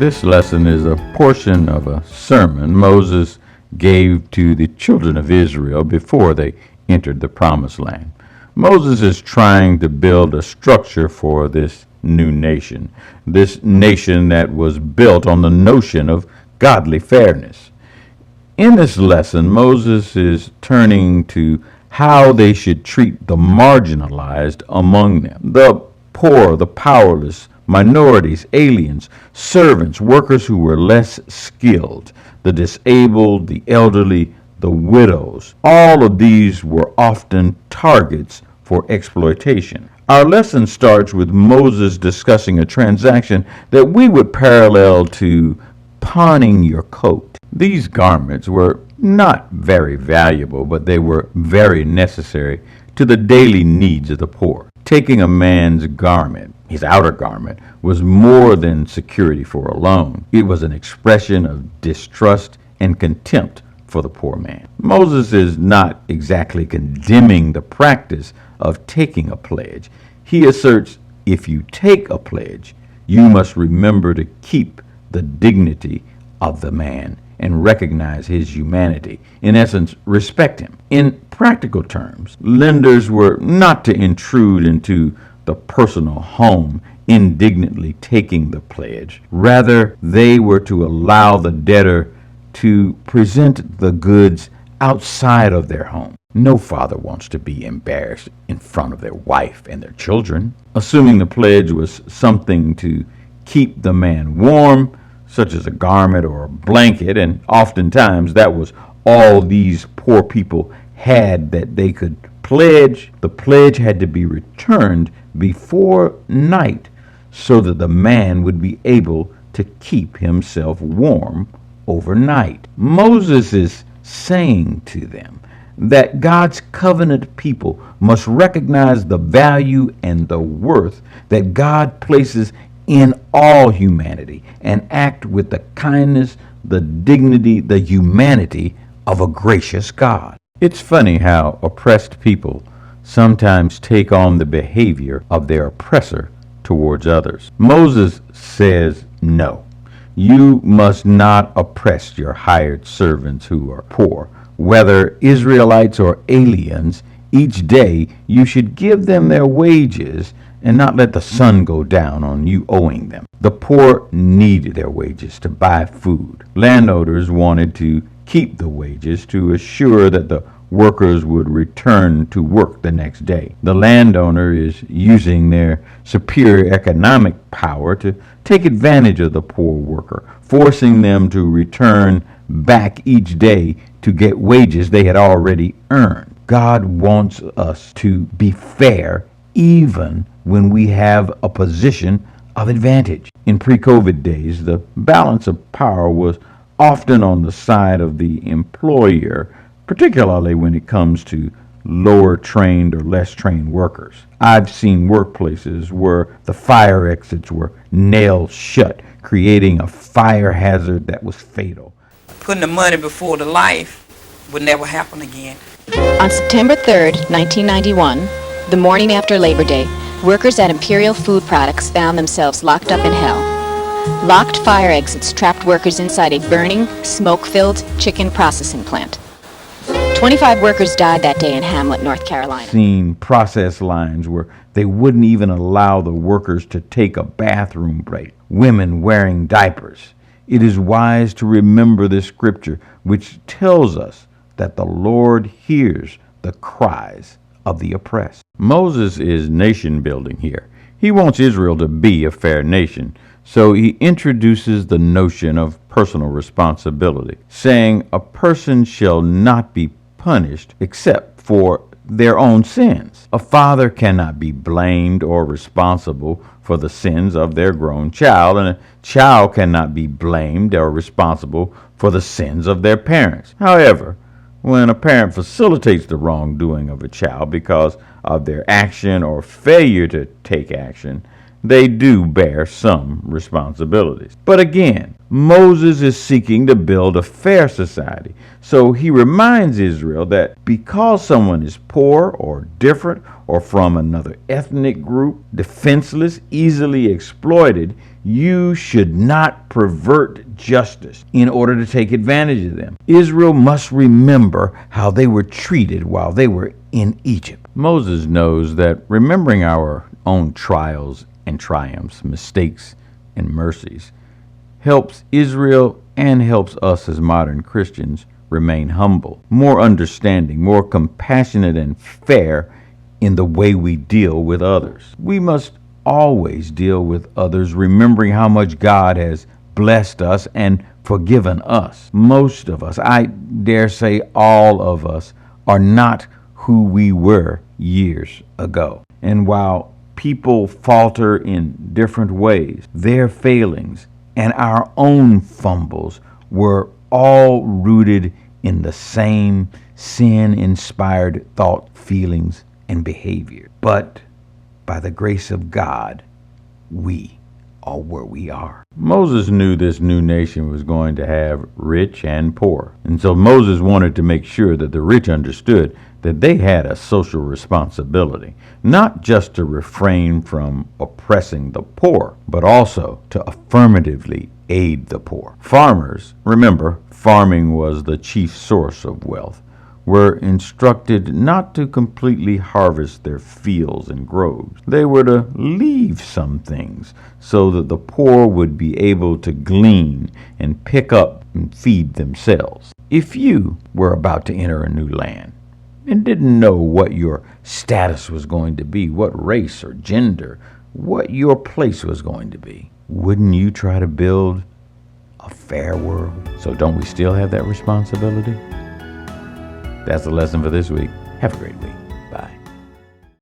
This lesson is a portion of a sermon Moses gave to the children of Israel before they entered the Promised Land. Moses is trying to build a structure for this new nation, this nation that was built on the notion of godly fairness. In this lesson, Moses is turning to how they should treat the marginalized among them, the poor, the powerless, minorities, aliens, servants, workers who were less skilled, the disabled, the elderly, the widows. All of these were often targets for exploitation. Our lesson starts with Moses discussing a transaction that we would parallel to pawning your coat. These garments were not very valuable, but they were very necessary to the daily needs of the poor. Taking a man's garment, his outer garment, was more than security for a loan. It was an expression of distrust and contempt for the poor man. Moses is not exactly condemning the practice of taking a pledge. He asserts, if you take a pledge, you must remember to keep the dignity of the man and recognize his humanity. In essence, respect him. In practical terms, lenders were not to intrude into the personal home, indignantly taking the pledge. Rather, they were to allow the debtor to present the goods outside of their home. No father wants to be embarrassed in front of their wife and their children. Assuming the pledge was something to keep the man warm, such as a garment or a blanket, and oftentimes that was all these poor people had that they could pledge. The pledge had to be returned before night so that the man would be able to keep himself warm overnight. Moses is saying to them that God's covenant people must recognize the value and the worth that God places in all humanity and act with the kindness, the dignity, the humanity of a gracious God. It's funny how oppressed people sometimes take on the behavior of their oppressor towards others. Moses says, no, you must not oppress your hired servants who are poor. Whether Israelites or aliens, each day you should give them their wages and not let the sun go down on you owing them. The poor needed their wages to buy food. Landowners wanted to keep the wages to assure that the workers would return to work the next day. The landowner is using their superior economic power to take advantage of the poor worker, forcing them to return back each day to get wages they had already earned. God wants us to be fair even when we have a position of advantage. In pre-COVID days, the balance of power was often on the side of the employer, particularly when it comes to lower trained or less trained workers. I've seen workplaces where the fire exits were nailed shut, creating a fire hazard that was fatal. Putting the money before the life would never happen again. On September 3rd, 1991, the morning after Labor Day, workers at Imperial Food Products found themselves locked up in hell. Locked fire exits trapped workers inside a burning, smoke-filled chicken processing plant. 25 workers died that day in Hamlet, North Carolina. Seen process lines where they wouldn't even allow the workers to take a bathroom break. Women wearing diapers. It is wise to remember this scripture, which tells us that the Lord hears the cries of the oppressed. Moses is nation building here. He wants Israel to be a fair nation, so he introduces the notion of personal responsibility, saying a person shall not be punished except for their own sins. A father cannot be blamed or responsible for the sins of their grown child, and a child cannot be blamed or responsible for the sins of their parents. However, when a parent facilitates the wrongdoing of a child because of their action or failure to take action, they do bear some responsibilities. But again, Moses is seeking to build a fair society. So he reminds Israel that because someone is poor or different or from another ethnic group, defenseless, easily exploited, you should not pervert justice in order to take advantage of them. Israel must remember how they were treated while they were in Egypt. Moses knows that remembering our own trials and triumphs, mistakes and mercies, helps Israel and helps us as modern Christians remain humble, more understanding, more compassionate and fair in the way we deal with others. We must always deal with others remembering how much God has blessed us and forgiven us. Most of us, I dare say all of us, are not who we were years ago. And while people falter in different ways, their failings and our own fumbles were all rooted in the same sin-inspired thought, feelings, and behavior. But by the grace of God, we are where we are. Moses knew this new nation was going to have rich and poor. And so Moses wanted to make sure that the rich understood that they had a social responsibility, not just to refrain from oppressing the poor, but also to affirmatively aid the poor. Farmers, remember, farming was the chief source of wealth, were instructed not to completely harvest their fields and groves. They were to leave some things so that the poor would be able to glean and pick up and feed themselves. If you were about to enter a new land and didn't know what your status was going to be, what race or gender, what your place was going to be, wouldn't you try to build a fair world? So don't we still have that responsibility? That's the lesson for this week. Have a great week.